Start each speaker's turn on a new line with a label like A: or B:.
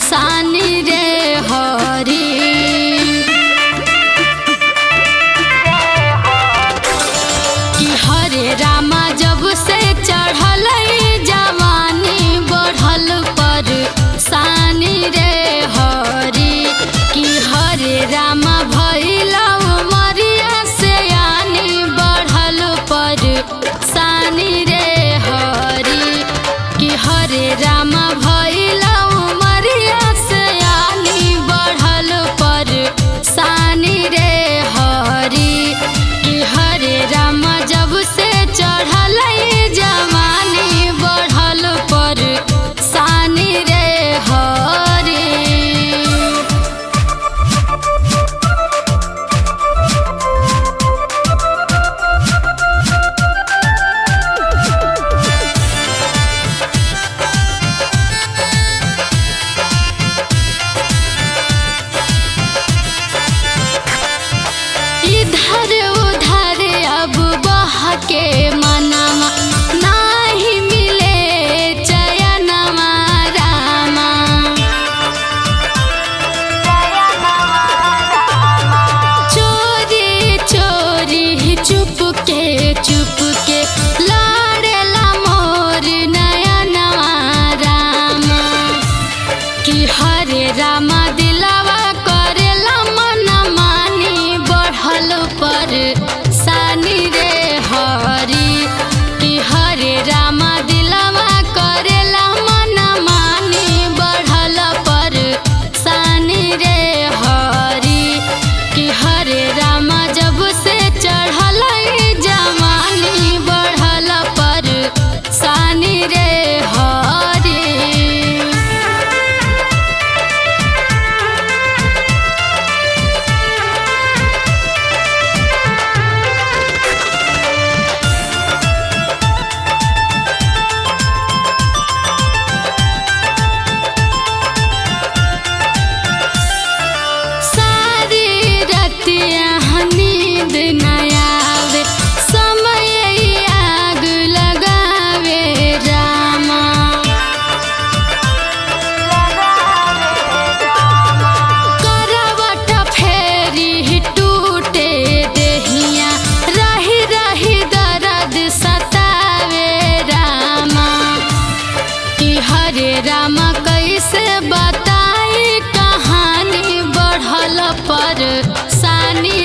A: सानी रे हरी कि हरे रामा जब से चढ़ल जवानी बढ़ल पर सानी रे हरी कि हरे रामा भइला उमरिया से आनी बढ़ल पर सानी रे हरी कि हरे रामा भइला सानी रे हरी कि हरे रामा जब से चढ़ल जवानी बढ़ल पर सानी रे हरी। के मनमा नाही मिले चयनमा रामा चोरी चोरी चुपके चुपके लाड़ेला मोर नयनमा रामा कि हरे रामा दिलावा करेला मन मानी बढ़ल पर सानी रे हरी कि हरे रामा दिलवा करेला मन मानी बढ़ल पर सानी रे हरी कि हरे रामा जब से चढ़ल जवानी बढ़ल पर सानी रे हरी। नींद नयावे समय आग लगावे रामा करवट फेरी टूटे देहिया रही रही दर्द सतावे रामा कि हरे रामा कैसे बताई कहानी बढ़ल पर सानी